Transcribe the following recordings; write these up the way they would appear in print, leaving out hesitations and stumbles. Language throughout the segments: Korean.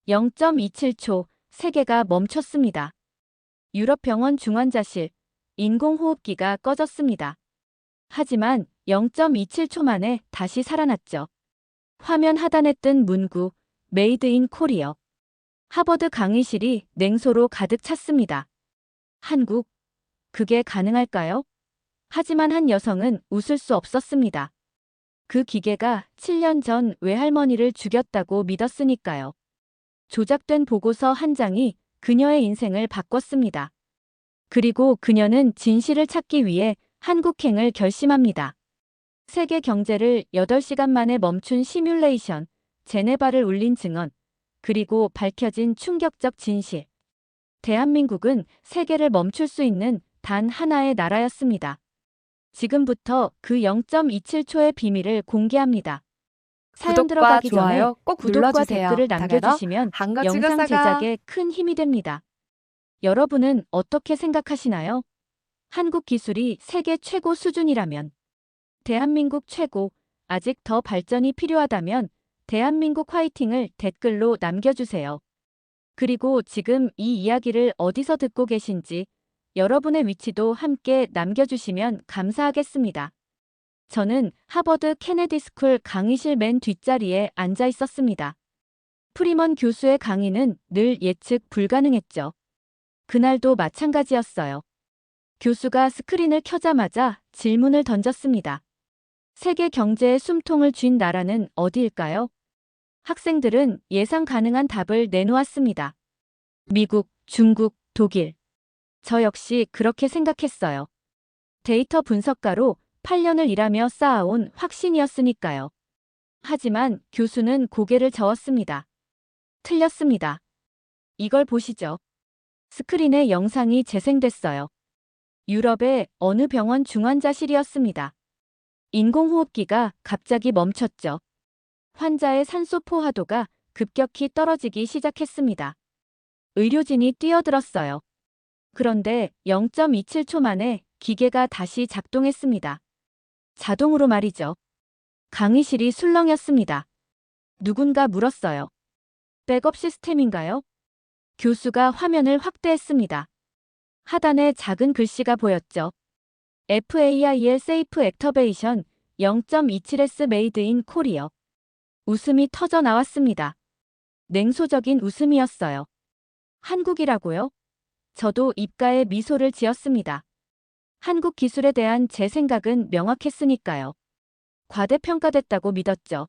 0.27초, 세계가 멈췄습니다. 유럽 병원 중환자실, 인공호흡기가 꺼졌습니다. 하지만 0.27초 만에 다시 살아났죠. 화면 하단에 뜬 문구, 메이드 인 코리어. 하버드 강의실이 냉소로 가득 찼습니다. 한국, 그게 가능할까요? 하지만 한 여성은 웃을 수 없었습니다. 그 기계가 7년 전 외할머니를 죽였다고 믿었으니까요. 조작된 보고서 한 장이 그녀의 인생을 바꿨습니다. 그리고 그녀는 진실을 찾기 위해 한국행을 결심합니다. 세계 경제를 8시간 만에 멈춘 시뮬레이션, 제네바를 울린 증언, 그리고 밝혀진 충격적 진실. 대한민국은 세계를 멈출 수 있는 단 하나의 나라였습니다. 지금부터 그 0.27초의 비밀을 공개합니다. 사연 구독과 들어가기 전에 좋아요 꼭 구독과 눌러주세요. 댓글을 다가더 남겨주시면 한거 영상 찍었어가. 제작에 큰 힘이 됩니다. 여러분은 어떻게 생각하시나요? 한국 기술이 세계 최고 수준이라면, 대한민국 최고, 아직 더 발전이 필요하다면 대한민국 화이팅을 댓글로 남겨주세요. 그리고 지금 이 이야기를 어디서 듣고 계신지 여러분의 위치도 함께 남겨주시면 감사하겠습니다. 저는 하버드 케네디 스쿨 강의실 맨 뒷자리에 앉아 있었습니다. 프리먼 교수의 강의는 늘 예측 불가능했죠. 그날도 마찬가지였어요. 교수가 스크린을 켜자마자 질문을 던졌습니다. 세계 경제의 숨통을 쥔 나라는 어디일까요? 학생들은 예상 가능한 답을 내놓았습니다. 미국, 중국, 독일. 저 역시 그렇게 생각했어요. 데이터 분석가로 8년을 일하며 쌓아온 확신이었으니까요. 하지만 교수는 고개를 저었습니다. 틀렸습니다. 이걸 보시죠. 스크린에 영상이 재생됐어요. 유럽의 어느 병원 중환자실이었습니다. 인공호흡기가 갑자기 멈췄죠. 환자의 산소 포화도가 급격히 떨어지기 시작했습니다. 의료진이 뛰어들었어요. 그런데 0.27초 만에 기계가 다시 작동했습니다. 자동으로 말이죠. 강의실이 술렁였습니다. 누군가 물었어요. 백업 시스템인가요? 교수가 화면을 확대했습니다. 하단에 작은 글씨가 보였죠. FAIL Safe Activation 0.27S Made in Korea. 웃음이 터져 나왔습니다. 냉소적인 웃음이었어요. 한국이라고요? 저도 입가에 미소를 지었습니다. 한국 기술에 대한 제 생각은 명확했으니까요. 과대평가됐다고 믿었죠.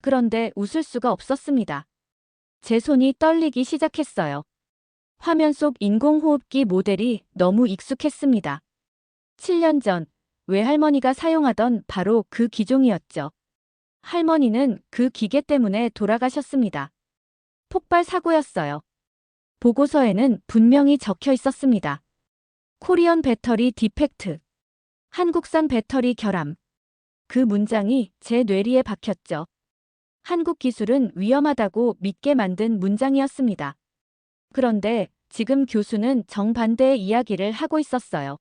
그런데 웃을 수가 없었습니다. 제 손이 떨리기 시작했어요. 화면 속 인공호흡기 모델이 너무 익숙했습니다. 7년 전 외할머니가 사용하던 바로 그 기종이었죠. 할머니는 그 기계 때문에 돌아가셨습니다. 폭발 사고였어요. 보고서에는 분명히 적혀 있었습니다. 코리언 배터리 디펙트. 한국산 배터리 결함. 그 문장이 제 뇌리에 박혔죠. 한국 기술은 위험하다고 믿게 만든 문장이었습니다. 그런데 지금 교수는 정반대의 이야기를 하고 있었어요.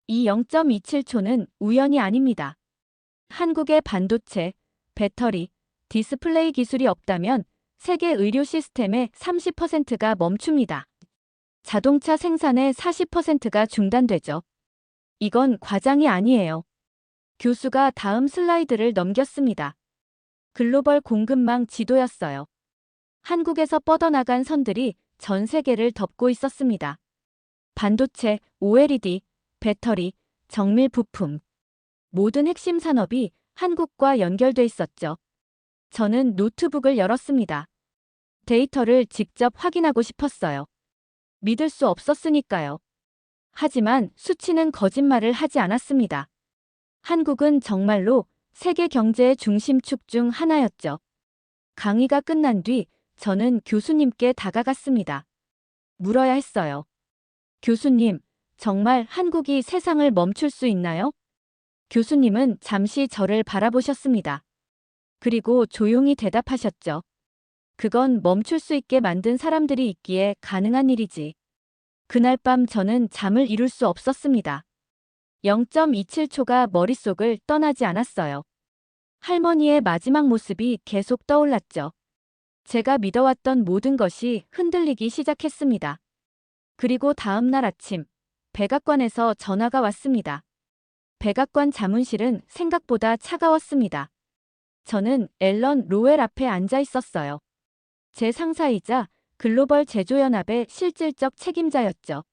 이 0.27초는 우연이 아닙니다. 한국의 반도체, 배터리, 디스플레이 기술이 없다면 세계 의료 시스템의 30%가 멈춥니다. 자동차 생산의 40%가 중단되죠. 이건 과장이 아니에요. 교수가 다음 슬라이드를 넘겼습니다. 글로벌 공급망 지도였어요. 한국에서 뻗어나간 선들이 전 세계를 덮고 있었습니다. 반도체, OLED, 배터리, 정밀 부품. 모든 핵심 산업이 한국과 연결돼 있었죠. 저는 노트북을 열었습니다. 데이터를 직접 확인하고 싶었어요. 믿을 수 없었으니까요. 하지만 수치는 거짓말을 하지 않았습니다. 한국은 정말로 세계 경제의 중심축 중 하나였죠. 강의가 끝난 뒤 저는 교수님께 다가갔습니다. 물어야 했어요. 교수님, 정말 한국이 세상을 멈출 수 있나요? 교수님은 잠시 저를 바라보셨습니다. 그리고 조용히 대답하셨죠. 그건 멈출 수 있게 만든 사람들이 있기에 가능한 일이지. 그날 밤 저는 잠을 이룰 수 없었습니다. 0.27초가 머릿속을 떠나지 않았어요. 할머니의 마지막 모습이 계속 떠올랐죠. 제가 믿어왔던 모든 것이 흔들리기 시작했습니다. 그리고 다음 날 아침, 백악관에서 전화가 왔습니다. 백악관 자문실은 생각보다 차가웠습니다. 저는 앨런 로웰 앞에 앉아 있었어요. 제 상사이자 글로벌 제조연합의 실질적 책임자였죠.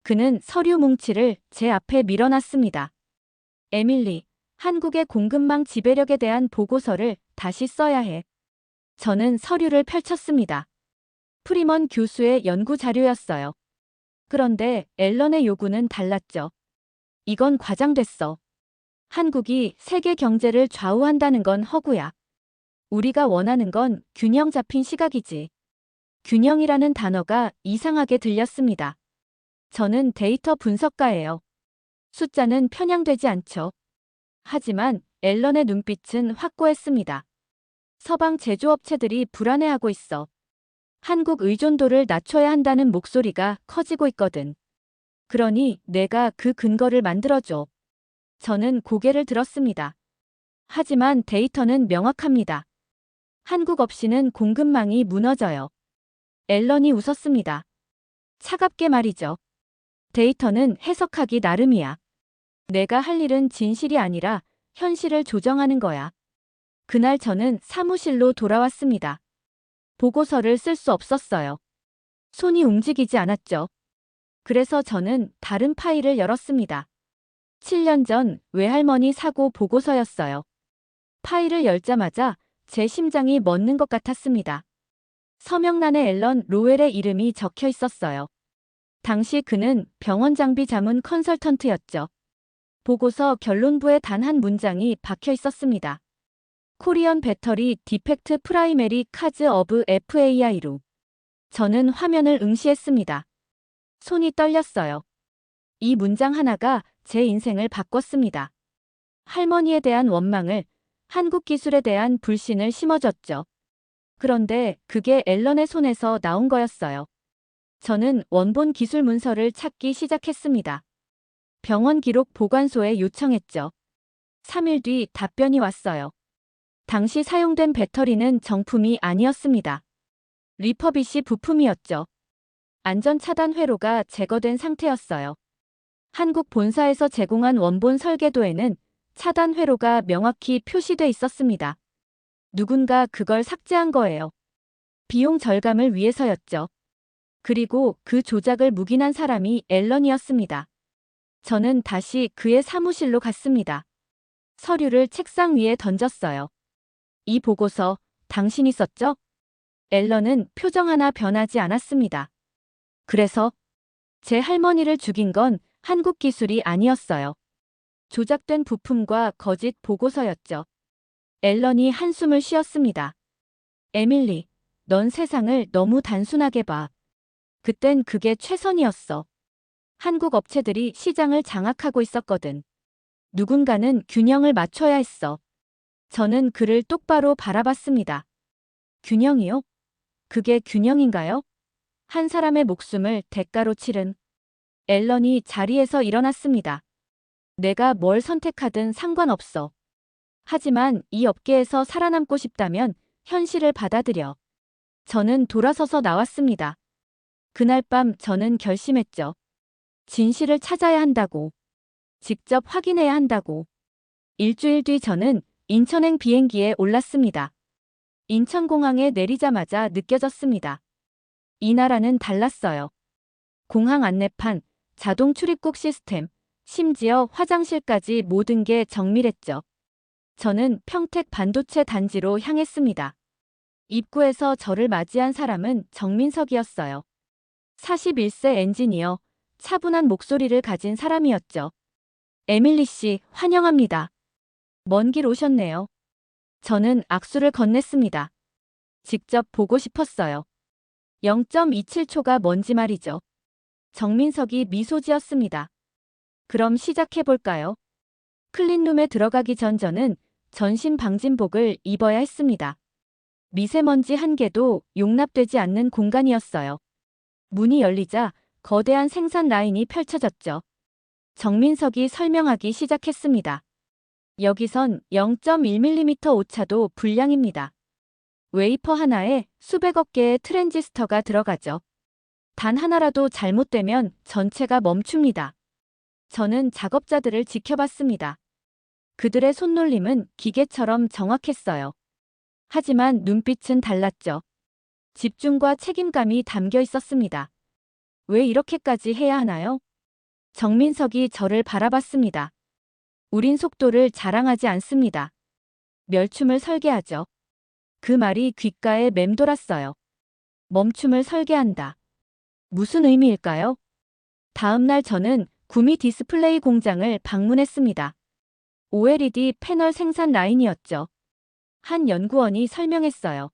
그는 서류 뭉치를 제 앞에 밀어놨습니다. 에밀리, 한국의 공급망 지배력에 대한 보고서를 다시 써야 해. 저는 서류를 펼쳤습니다. 프리먼 교수의 연구 자료였어요. 그런데 앨런의 요구는 달랐죠. 이건 과장됐어. 한국이 세계 경제를 좌우한다는 건 허구야. 우리가 원하는 건 균형 잡힌 시각이지. 균형이라는 단어가 이상하게 들렸습니다. 저는 데이터 분석가예요. 숫자는 편향되지 않죠. 하지만 앨런의 눈빛은 확고했습니다. 서방 제조업체들이 불안해하고 있어. 한국 의존도를 낮춰야 한다는 목소리가 커지고 있거든. 그러니 내가 그 근거를 만들어줘. 저는 고개를 들었습니다. 하지만 데이터는 명확합니다. 한국 없이는 공급망이 무너져요. 앨런이 웃었습니다. 차갑게 말이죠. 데이터는 해석하기 나름이야. 내가 할 일은 진실이 아니라 현실을 조정하는 거야. 그날 저는 사무실로 돌아왔습니다. 보고서를 쓸 수 없었어요. 손이 움직이지 않았죠. 그래서 저는 다른 파일을 열었습니다. 7년 전 외할머니 사고 보고서였어요. 파일을 열자마자 제 심장이 멎는 것 같았습니다. 서명란에 앨런 로웰의 이름이 적혀 있었어요. 당시 그는 병원 장비 자문 컨설턴트였죠. 보고서 결론부에 단 한 문장이 박혀 있었습니다. 코리언 배터리 디펙트 프라이메리 카즈 어브 FAI로. 저는 화면을 응시했습니다. 손이 떨렸어요. 이 문장 하나가 제 인생을 바꿨습니다. 할머니에 대한 원망을, 한국 기술에 대한 불신을 심어줬죠. 그런데 그게 앨런의 손에서 나온 거였어요. 저는 원본 기술 문서를 찾기 시작했습니다. 병원 기록 보관소에 요청했죠. 3일 뒤 답변이 왔어요. 당시 사용된 배터리는 정품이 아니었습니다. 리퍼비시 부품이었죠. 안전차단 회로가 제거된 상태였어요. 한국 본사에서 제공한 원본 설계도에는 차단 회로가 명확히 표시돼 있었습니다. 누군가 그걸 삭제한 거예요. 비용 절감을 위해서였죠. 그리고 그 조작을 묵인한 사람이 앨런이었습니다. 저는 다시 그의 사무실로 갔습니다. 서류를 책상 위에 던졌어요. 이 보고서 당신이 썼죠? 앨런은 표정 하나 변하지 않았습니다. 그래서 제 할머니를 죽인 건 한국 기술이 아니었어요. 조작된 부품과 거짓 보고서였죠. 앨런이 한숨을 쉬었습니다. 에밀리, 넌 세상을 너무 단순하게 봐. 그땐 그게 최선이었어. 한국 업체들이 시장을 장악하고 있었거든. 누군가는 균형을 맞춰야 했어. 저는 그를 똑바로 바라봤습니다. 균형이요? 그게 균형인가요? 한 사람의 목숨을 대가로 치른. 앨런이 자리에서 일어났습니다. 내가 뭘 선택하든 상관없어. 하지만 이 업계에서 살아남고 싶다면 현실을 받아들여. 저는 돌아서서 나왔습니다. 그날 밤 저는 결심했죠. 진실을 찾아야 한다고. 직접 확인해야 한다고. 일주일 뒤 저는 인천행 비행기에 올랐습니다. 인천공항에 내리자마자 느껴졌습니다. 이 나라는 달랐어요. 공항 안내판, 자동 출입국 시스템, 심지어 화장실까지 모든 게 정밀했죠. 저는 평택 반도체 단지로 향했습니다. 입구에서 저를 맞이한 사람은 정민석이었어요. 41세 엔지니어, 차분한 목소리를 가진 사람이었죠. 에밀리 씨, 환영합니다. 먼 길 오셨네요. 저는 악수를 건넸습니다. 직접 보고 싶었어요. 0.27초가 뭔지 말이죠. 정민석이 미소 지었습니다. 그럼 시작해볼까요? 클린룸에 들어가기 전 저는 전신 방진복을 입어야 했습니다. 미세먼지 한 개도 용납되지 않는 공간이었어요. 문이 열리자 거대한 생산 라인이 펼쳐졌죠. 정민석이 설명하기 시작했습니다. 여기선 0.1mm 오차도 불량입니다. 웨이퍼 하나에 수백억 개의 트랜지스터가 들어가죠. 단 하나라도 잘못되면 전체가 멈춥니다. 저는 작업자들을 지켜봤습니다. 그들의 손놀림은 기계처럼 정확했어요. 하지만 눈빛은 달랐죠. 집중과 책임감이 담겨 있었습니다. 왜 이렇게까지 해야 하나요? 정민석이 저를 바라봤습니다. 우린 속도를 자랑하지 않습니다. 멸춤을 설계하죠. 그 말이 귓가에 맴돌았어요. 멈춤을 설계한다. 무슨 의미일까요? 다음 날 저는 구미 디스플레이 공장을 방문했습니다. OLED 패널 생산 라인이었죠. 한 연구원이 설명했어요.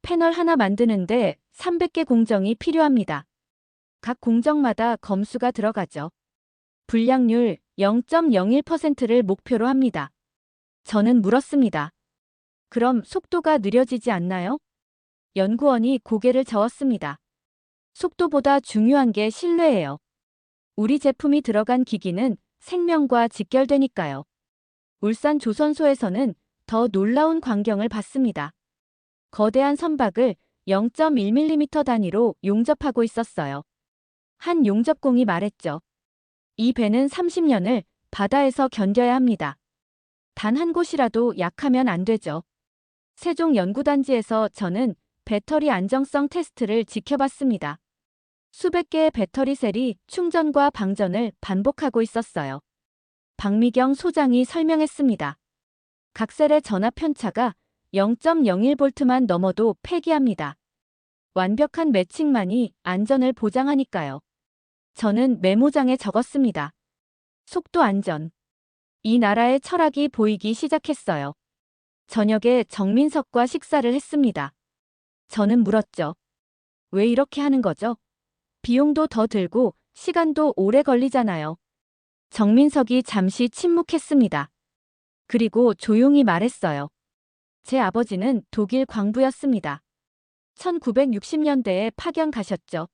패널 하나 만드는데 300개 공정이 필요합니다. 각 공정마다 검수가 들어가죠. 불량률 0.01%를 목표로 합니다. 저는 물었습니다. 그럼 속도가 느려지지 않나요? 연구원이 고개를 저었습니다. 속도보다 중요한 게 신뢰예요. 우리 제품이 들어간 기기는 생명과 직결되니까요. 울산 조선소에서는 더 놀라운 광경을 봤습니다. 거대한 선박을 0.1mm 단위로 용접하고 있었어요. 한 용접공이 말했죠. 이 배는 30년을 바다에서 견뎌야 합니다. 단 한 곳이라도 약하면 안 되죠. 세종연구단지에서 저는 배터리 안정성 테스트를 지켜봤습니다. 수백 개의 배터리 셀이 충전과 방전을 반복하고 있었어요. 박미경 소장이 설명했습니다. 각 셀의 전압 편차가 0.01V만 넘어도 폐기합니다. 완벽한 매칭만이 안전을 보장하니까요. 저는 메모장에 적었습니다. 속도 안전. 이 나라의 철학이 보이기 시작했어요. 저녁에 정민석과 식사를 했습니다. 저는 물었죠. 왜 이렇게 하는 거죠? 비용도 더 들고 시간도 오래 걸리잖아요. 정민석이 잠시 침묵했습니다. 그리고 조용히 말했어요. 제 아버지는 독일 광부였습니다. 1960년대에 파견 가셨죠.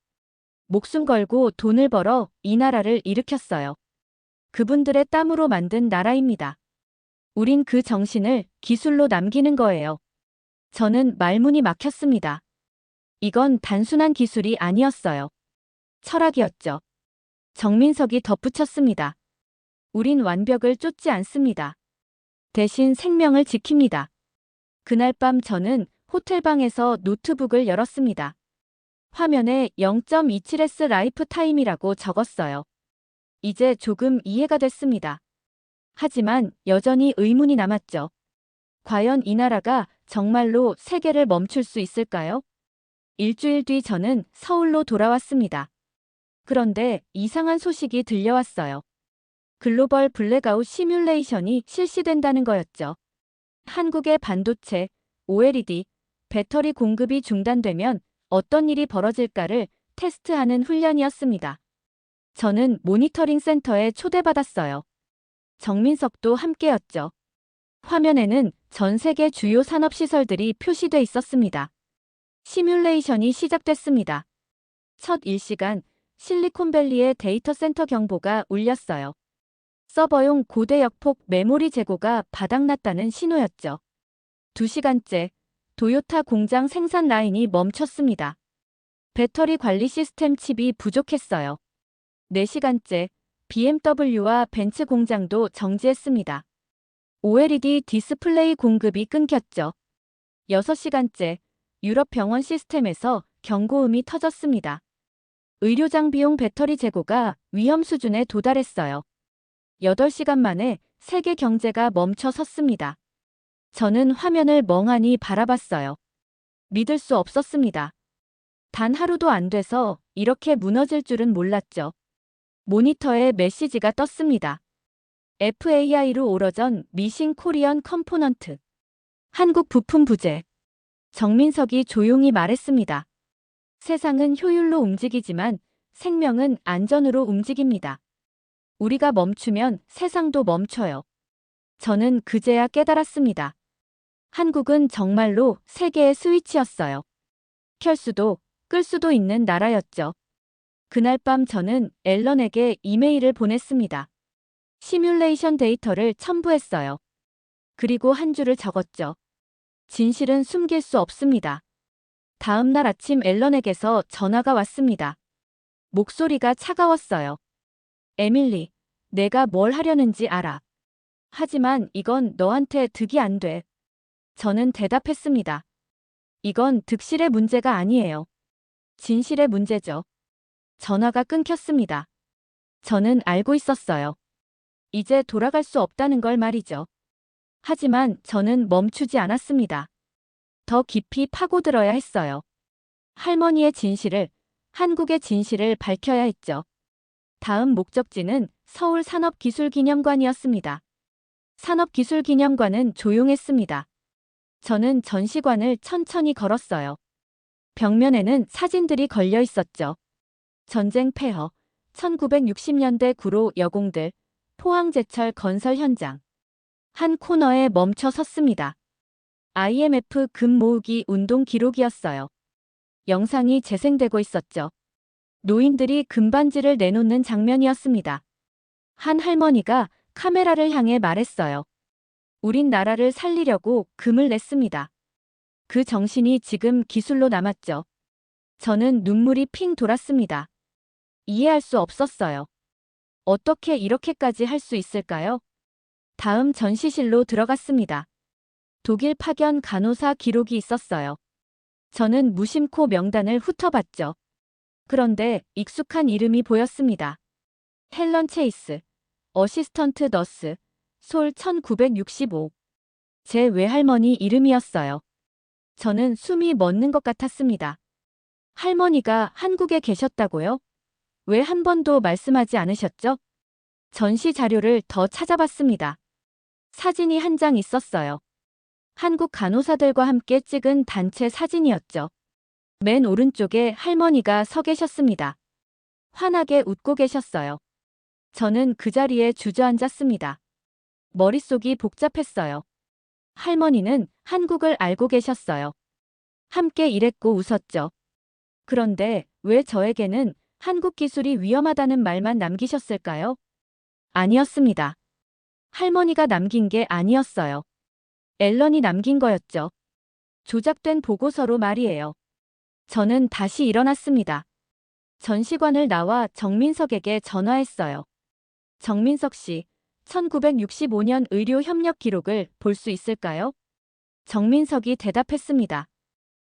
목숨 걸고 돈을 벌어 이 나라를 일으켰어요. 그분들의 땀으로 만든 나라입니다. 우린 그 정신을 기술로 남기는 거예요. 저는 말문이 막혔습니다. 이건 단순한 기술이 아니었어요. 철학이었죠. 정민석이 덧붙였습니다. 우린 완벽을 쫓지 않습니다. 대신 생명을 지킵니다. 그날 밤 저는 호텔방에서 노트북을 열었습니다. 화면에 0.27s 라이프 타임이라고 적었어요. 이제 조금 이해가 됐습니다. 하지만 여전히 의문이 남았죠. 과연 이 나라가 정말로 세계를 멈출 수 있을까요? 일주일 뒤 저는 서울로 돌아왔습니다. 그런데 이상한 소식이 들려왔어요. 글로벌 블랙아웃 시뮬레이션이 실시된다는 거였죠. 한국의 반도체, OLED, 배터리 공급이 중단되면 어떤 일이 벌어질까를 테스트하는 훈련이었습니다. 저는 모니터링 센터에 초대받았어요. 정민석도 함께였죠. 화면에는 전 세계 주요 산업시설들이 표시돼 있었습니다. 시뮬레이션이 시작됐습니다. 첫 일시간 실리콘밸리의 데이터 센터 경보가 울렸어요. 서버용 고대 역폭 메모리 재고가 바닥났다는 신호였죠. 2시간째 도요타 공장 생산 라인이 멈췄습니다. 배터리 관리 시스템 칩이 부족했어요. 4시간째 BMW와 벤츠 공장도 정지했습니다. OLED 디스플레이 공급이 끊겼죠. 6시간째 유럽 병원 시스템에서 경고음이 터졌습니다. 의료장비용 배터리 재고가 위험 수준에 도달했어요. 8시간 만에 세계 경제가 멈춰 섰습니다. 저는 화면을 멍하니 바라봤어요. 믿을 수 없었습니다. 단 하루도 안 돼서 이렇게 무너질 줄은 몰랐죠. 모니터에 메시지가 떴습니다. FAI로 오러전 미싱 코리언 컴포넌트. 한국 부품 부재. 정민석이 조용히 말했습니다. 세상은 효율로 움직이지만 생명은 안전으로 움직입니다. 우리가 멈추면 세상도 멈춰요. 저는 그제야 깨달았습니다. 한국은 정말로 세계의 스위치였어요. 켤 수도 끌 수도 있는 나라였죠. 그날 밤 저는 앨런에게 이메일을 보냈습니다. 시뮬레이션 데이터를 첨부했어요. 그리고 한 줄을 적었죠. 진실은 숨길 수 없습니다. 다음 날 아침 앨런에게서 전화가 왔습니다. 목소리가 차가웠어요. 에밀리, 내가 뭘 하려는지 알아. 하지만 이건 너한테 득이 안 돼. 저는 대답했습니다. 이건 득실의 문제가 아니에요. 진실의 문제죠. 전화가 끊겼습니다. 저는 알고 있었어요. 이제 돌아갈 수 없다는 걸 말이죠. 하지만 저는 멈추지 않았습니다. 더 깊이 파고들어야 했어요. 할머니의 진실을, 한국의 진실을 밝혀야 했죠. 다음 목적지는 서울 산업기술기념관이었습니다. 산업기술기념관은 조용했습니다. 저는 전시관을 천천히 걸었어요. 벽면에는 사진들이 걸려 있었죠. 전쟁 폐허, 1960년대 구로 여공들, 포항제철 건설 현장. 한 코너에 멈춰 섰습니다. IMF 금 모으기 운동 기록이었어요. 영상이 재생되고 있었죠. 노인들이 금반지를 내놓는 장면이었습니다. 한 할머니가 카메라를 향해 말했어요. 우린 나라를 살리려고 금을 냈습니다. 그 정신이 지금 기술로 남았죠. 저는 눈물이 핑 돌았습니다. 이해할 수 없었어요. 어떻게 이렇게까지 할 수 있을까요? 다음 전시실로 들어갔습니다. 독일 파견 간호사 기록이 있었어요. 저는 무심코 명단을 훑어봤죠. 그런데 익숙한 이름이 보였습니다. 헬런 체이스, 어시스턴트 너스, 솔 1965. 제 외할머니 이름이었어요. 저는 숨이 멎는 것 같았습니다. 할머니가 한국에 계셨다고요? 왜 한 번도 말씀하지 않으셨죠? 전시 자료를 더 찾아봤습니다. 사진이 한 장 있었어요. 한국 간호사들과 함께 찍은 단체 사진이었죠. 맨 오른쪽에 할머니가 서 계셨습니다. 환하게 웃고 계셨어요. 저는 그 자리에 주저앉았습니다. 머릿속이 복잡했어요. 할머니는 한국을 알고 계셨어요. 함께 일했고 웃었죠. 그런데 왜 저에게는 한국 기술이 위험하다는 말만 남기셨을까요? 아니었습니다. 할머니가 남긴 게 아니었어요. 앨런이 남긴 거였죠. 조작된 보고서로 말이에요. 저는 다시 일어났습니다. 전시관을 나와 정민석에게 전화했어요. 정민석 씨, 1965년 의료 협력 기록을 볼 수 있을까요? 정민석이 대답했습니다.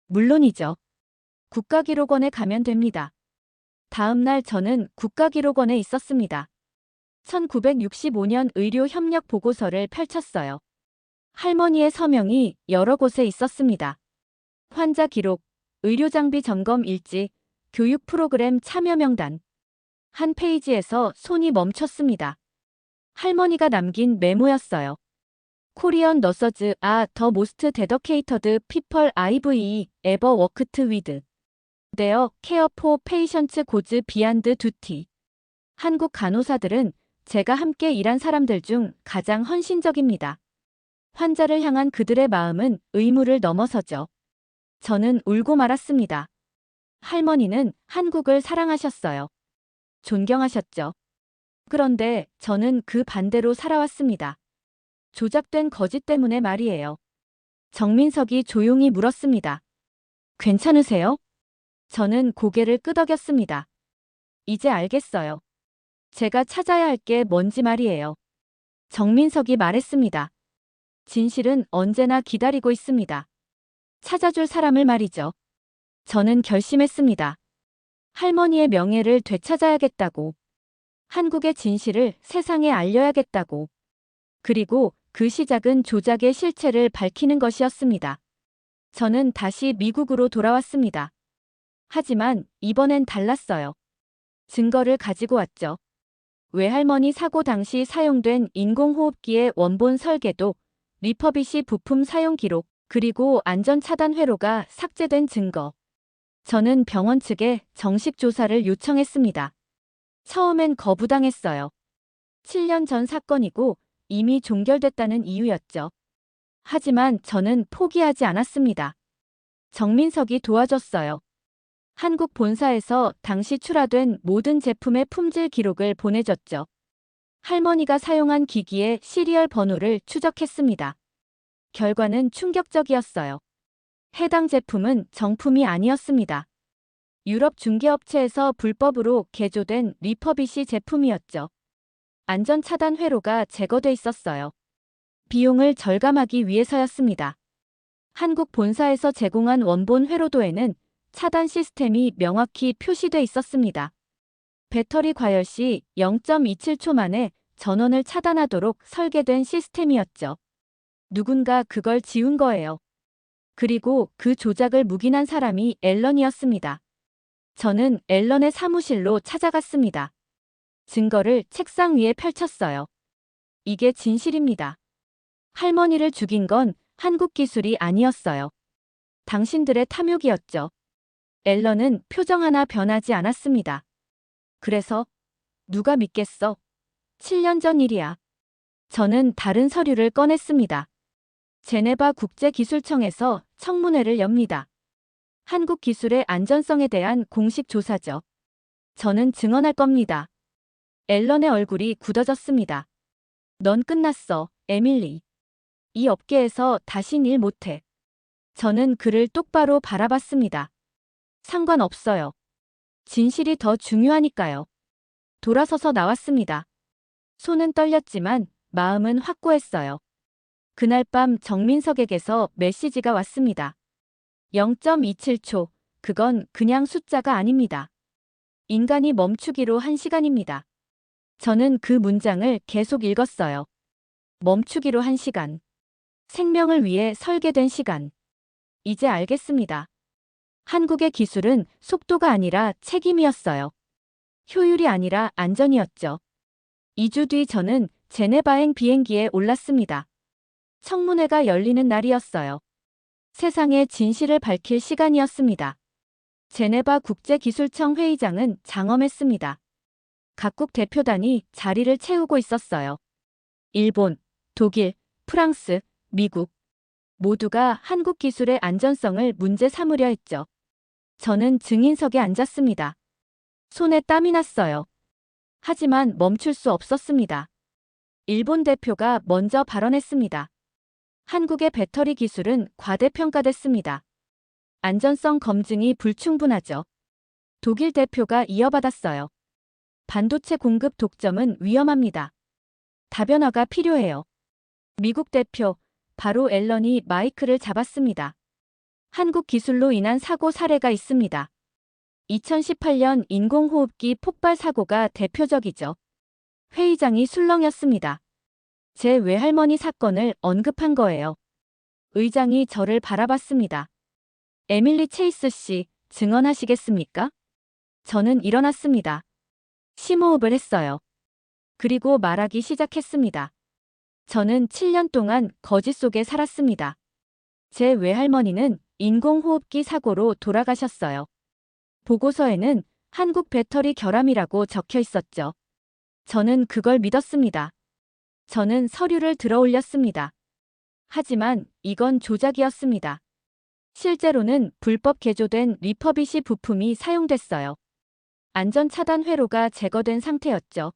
물론이죠. 국가기록원에 가면 됩니다. 다음 날 저는 국가기록원에 있었습니다. 1965년 의료 협력 보고서를 펼쳤어요. 할머니의 서명이 여러 곳에 있었습니다. 환자 기록, 의료장비 점검 일지, 교육 프로그램 참여 명단. 한 페이지에서 손이 멈췄습니다. 할머니가 남긴 메모였어요. 코리안 너서즈 아 더 모스트 데더케이터드 피펄 IVE 에버 워크트 위드 데어 케어 포 페이션츠 고즈 비안드 두티. 한국 간호사들은 제가 함께 일한 사람들 중 가장 헌신적입니다. 환자를 향한 그들의 마음은 의무를 넘어서죠. 저는 울고 말았습니다. 할머니는 한국을 사랑하셨어요. 존경하셨죠. 그런데 저는 그 반대로 살아왔습니다. 조작된 거짓 때문에 말이에요. 정민석이 조용히 물었습니다. 괜찮으세요? 저는 고개를 끄덕였습니다. 이제 알겠어요. 제가 찾아야 할 게 뭔지 말이에요. 정민석이 말했습니다. 진실은 언제나 기다리고 있습니다. 찾아줄 사람을 말이죠. 저는 결심했습니다. 할머니의 명예를 되찾아야겠다고. 한국의 진실을 세상에 알려야겠다고. 그리고 그 시작은 조작의 실체를 밝히는 것이었습니다. 저는 다시 미국으로 돌아왔습니다. 하지만 이번엔 달랐어요. 증거를 가지고 왔죠. 외할머니 사고 당시 사용된 인공호흡기의 원본 설계도, 리퍼비시 부품 사용 기록, 그리고 안전차단 회로가 삭제된 증거. 저는 병원 측에 정식 조사를 요청했습니다. 처음엔 거부당했어요. 7년 전 사건이고 이미 종결됐다는 이유였죠. 하지만 저는 포기하지 않았습니다. 정민석이 도와줬어요. 한국 본사에서 당시 출하된 모든 제품의 품질 기록을 보내줬죠. 할머니가 사용한 기기의 시리얼 번호를 추적했습니다. 결과는 충격적이었어요. 해당 제품은 정품이 아니었습니다. 유럽 중개업체에서 불법으로 개조된 리퍼비시 제품이었죠. 안전차단 회로가 제거돼 있었어요. 비용을 절감하기 위해서였습니다. 한국 본사에서 제공한 원본 회로도에는 차단 시스템이 명확히 표시돼 있었습니다. 배터리 과열 시 0.27초 만에 전원을 차단하도록 설계된 시스템이었죠. 누군가 그걸 지운 거예요. 그리고 그 조작을 묵인한 사람이 앨런이었습니다. 저는 앨런의 사무실로 찾아갔습니다. 증거를 책상 위에 펼쳤어요. 이게 진실입니다. 할머니를 죽인 건 한국 기술이 아니었어요. 당신들의 탐욕이었죠. 앨런은 표정 하나 변하지 않았습니다. 그래서 누가 믿겠어? 7년 전 일이야. 저는 다른 서류를 꺼냈습니다. 제네바 국제기술청에서 청문회를 엽니다. 한국 기술의 안전성에 대한 공식 조사죠. 저는 증언할 겁니다. 앨런의 얼굴이 굳어졌습니다. 넌 끝났어, 에밀리. 이 업계에서 다신 일 못해. 저는 그를 똑바로 바라봤습니다. 상관없어요. 진실이 더 중요하니까요. 돌아서서 나왔습니다. 손은 떨렸지만 마음은 확고했어요. 그날 밤 정민석에게서 메시지가 왔습니다. 0.27초, 그건 그냥 숫자가 아닙니다. 인간이 멈추기로 한 시간입니다. 저는 그 문장을 계속 읽었어요. 멈추기로 한 시간. 생명을 위해 설계된 시간. 이제 알겠습니다. 한국의 기술은 속도가 아니라 책임이었어요. 효율이 아니라 안전이었죠. 2주 뒤 저는 제네바행 비행기에 올랐습니다. 청문회가 열리는 날이었어요. 세상의 진실을 밝힐 시간이었습니다. 제네바 국제기술청 회의장은 장엄했습니다. 각국 대표단이 자리를 채우고 있었어요. 일본, 독일, 프랑스, 미국. 모두가 한국 기술의 안전성을 문제 삼으려 했죠. 저는 증인석에 앉았습니다. 손에 땀이 났어요. 하지만 멈출 수 없었습니다. 일본 대표가 먼저 발언했습니다. 한국의 배터리 기술은 과대평가됐습니다. 안전성 검증이 불충분하죠. 독일 대표가 이어받았어요. 반도체 공급 독점은 위험합니다. 다변화가 필요해요. 미국 대표, 바로 앨런이 마이크를 잡았습니다. 한국 기술로 인한 사고 사례가 있습니다. 2018년 인공호흡기 폭발 사고가 대표적이죠. 회의장이 술렁였습니다. 제 외할머니 사건을 언급한 거예요. 의장이 저를 바라봤습니다. 에밀리 체이스 씨, 증언하시겠습니까? 저는 일어났습니다. 심호흡을 했어요. 그리고 말하기 시작했습니다. 저는 7년 동안 거짓 속에 살았습니다. 제 외할머니는 인공호흡기 사고로 돌아가셨어요. 보고서에는 한국 배터리 결함이라고 적혀 있었죠. 저는 그걸 믿었습니다. 저는 서류를 들어 올렸습니다. 하지만 이건 조작이었습니다. 실제로는 불법 개조된 리퍼비시 부품이 사용됐어요. 안전차단 회로가 제거된 상태였죠.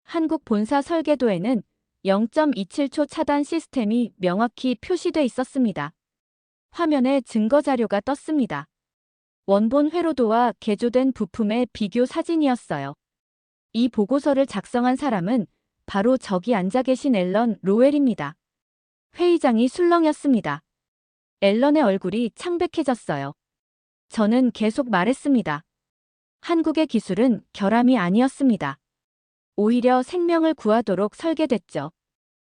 한국 본사 설계도에는 0.27초 차단 시스템이 명확히 표시돼 있었습니다. 화면에 증거 자료가 떴습니다. 원본 회로도와 개조된 부품의 비교 사진이었어요. 이 보고서를 작성한 사람은 바로 저기 앉아 계신 앨런 로웰입니다. 회의장이 술렁였습니다. 앨런의 얼굴이 창백해졌어요. 저는 계속 말했습니다. 한국의 기술은 결함이 아니었습니다. 오히려 생명을 구하도록 설계됐죠.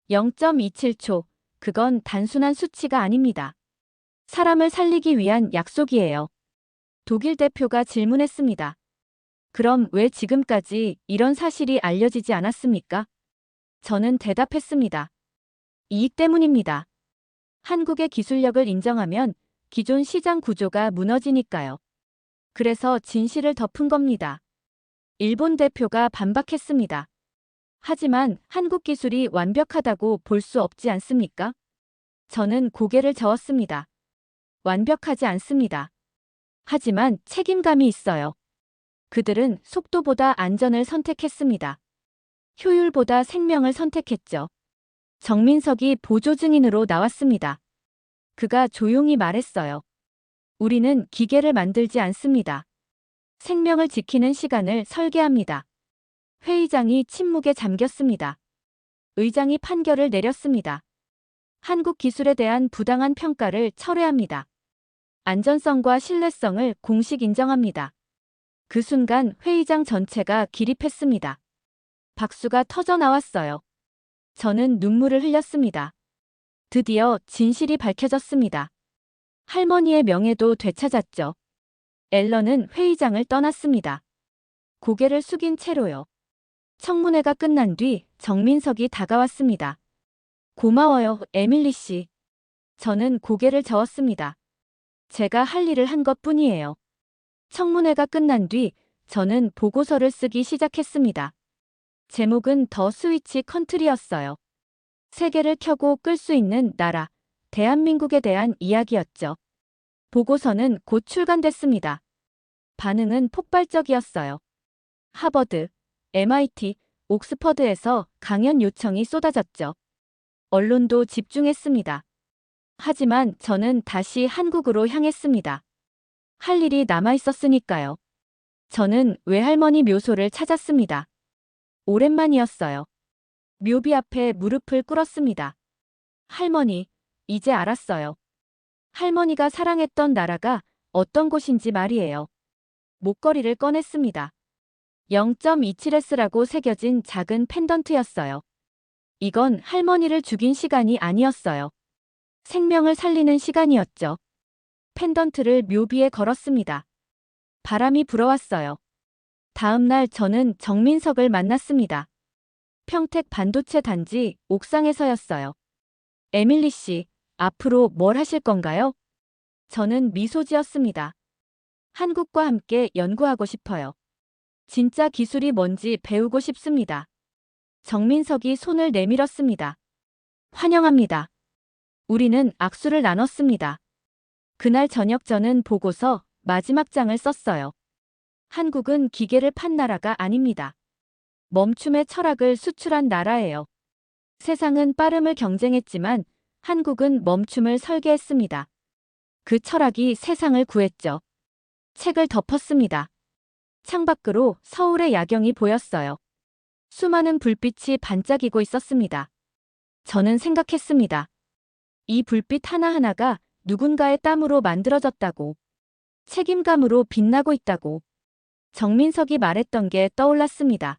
0.27초, 그건 단순한 수치가 아닙니다. 사람을 살리기 위한 약속이에요. 독일 대표가 질문했습니다. 그럼 왜 지금까지 이런 사실이 알려지지 않았습니까? 저는 대답했습니다. 이익 때문입니다. 한국의 기술력을 인정하면 기존 시장 구조가 무너지니까요. 그래서 진실을 덮은 겁니다. 일본 대표가 반박했습니다. 하지만 한국 기술이 완벽하다고 볼 수 없지 않습니까? 저는 고개를 저었습니다. 완벽하지 않습니다. 하지만 책임감이 있어요. 그들은 속도보다 안전을 선택했습니다. 효율보다 생명을 선택했죠. 정민석이 보조 증인으로 나왔습니다. 그가 조용히 말했어요. 우리는 기계를 만들지 않습니다. 생명을 지키는 시간을 설계합니다. 회의장이 침묵에 잠겼습니다. 의장이 판결을 내렸습니다. 한국 기술에 대한 부당한 평가를 철회합니다. 안전성과 신뢰성을 공식 인정합니다. 그 순간 회의장 전체가 기립했습니다. 박수가 터져 나왔어요. 저는 눈물을 흘렸습니다. 드디어 진실이 밝혀졌습니다. 할머니의 명예도 되찾았죠. 앨런은 회의장을 떠났습니다. 고개를 숙인 채로요. 청문회가 끝난 뒤 정민석이 다가왔습니다. 고마워요, 에밀리 씨. 저는 고개를 저었습니다. 제가 할 일을 한 것뿐이에요. 청문회가 끝난 뒤 저는 보고서를 쓰기 시작했습니다. 제목은 더 스위치 컨트리였어요. 세계를 켜고 끌 수 있는 나라, 대한민국에 대한 이야기였죠. 보고서는 곧 출간됐습니다. 반응은 폭발적이었어요. 하버드, MIT, 옥스퍼드에서 강연 요청이 쏟아졌죠. 언론도 집중했습니다. 하지만 저는 다시 한국으로 향했습니다. 할 일이 남아 있었으니까요. 저는 외할머니 묘소를 찾았습니다. 오랜만이었어요. 묘비 앞에 무릎을 꿇었습니다. 할머니, 이제 알았어요. 할머니가 사랑했던 나라가 어떤 곳인지 말이에요. 목걸이를 꺼냈습니다. 0.27S라고 새겨진 작은 펜던트였어요. 이건 할머니를 죽인 시간이 아니었어요. 생명을 살리는 시간이었죠. 펜던트를 묘비에 걸었습니다. 바람이 불어왔어요. 다음 날 저는 정민석을 만났습니다. 평택 반도체 단지 옥상에서였어요. 에밀리 씨, 앞으로 뭘 하실 건가요? 저는 미소 지었습니다. 한국과 함께 연구하고 싶어요. 진짜 기술이 뭔지 배우고 싶습니다. 정민석이 손을 내밀었습니다. 환영합니다. 우리는 악수를 나눴습니다. 그날 저녁 저는 보고서 마지막 장을 썼어요. 한국은 기계를 판 나라가 아닙니다. 멈춤의 철학을 수출한 나라예요. 세상은 빠름을 경쟁했지만 한국은 멈춤을 설계했습니다. 그 철학이 세상을 구했죠. 책을 덮었습니다. 창밖으로 서울의 야경이 보였어요. 수많은 불빛이 반짝이고 있었습니다. 저는 생각했습니다. 이 불빛 하나하나가 누군가의 땀으로 만들어졌다고. 책임감으로 빛나고 있다고. 정민석이 말했던 게 떠올랐습니다.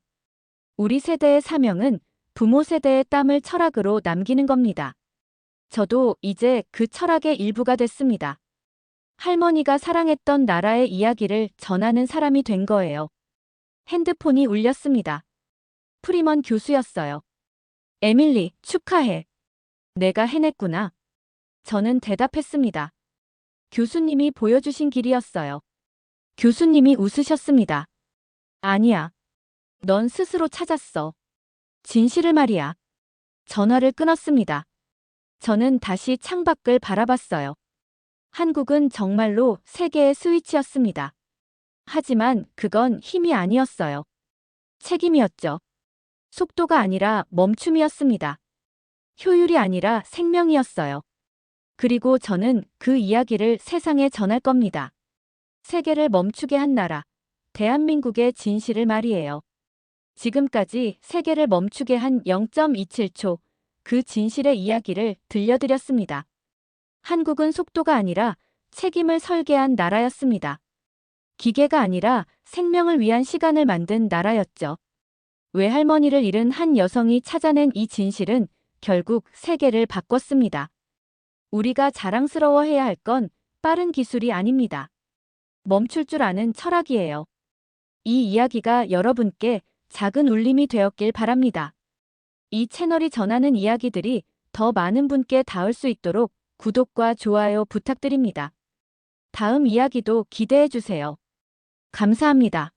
우리 세대의 사명은 부모 세대의 땀을 철학으로 남기는 겁니다. 저도 이제 그 철학의 일부가 됐습니다. 할머니가 사랑했던 나라의 이야기를 전하는 사람이 된 거예요. 핸드폰이 울렸습니다. 프리먼 교수였어요. 에밀리, 축하해. 내가 해냈구나. 저는 대답했습니다. 교수님이 보여주신 길이었어요. 교수님이 웃으셨습니다. 아니야. 넌 스스로 찾았어. 진실을 말이야. 전화를 끊었습니다. 저는 다시 창밖을 바라봤어요. 한국은 정말로 세계의 스위치였습니다. 하지만 그건 힘이 아니었어요. 책임이었죠. 속도가 아니라 멈춤이었습니다. 효율이 아니라 생명이었어요. 그리고 저는 그 이야기를 세상에 전할 겁니다. 세계를 멈추게 한 나라, 대한민국의 진실을 말이에요. 지금까지 세계를 멈추게 한 0.27초, 그 진실의 이야기를 들려드렸습니다. 한국은 속도가 아니라 책임을 설계한 나라였습니다. 기계가 아니라 생명을 위한 시간을 만든 나라였죠. 외할머니를 잃은 한 여성이 찾아낸 이 진실은 결국 세계를 바꿨습니다. 우리가 자랑스러워해야 할 건 빠른 기술이 아닙니다. 멈출 줄 아는 철학이에요. 이 이야기가 여러분께 작은 울림이 되었길 바랍니다. 이 채널이 전하는 이야기들이 더 많은 분께 닿을 수 있도록 구독과 좋아요 부탁드립니다. 다음 이야기도 기대해 주세요. 감사합니다.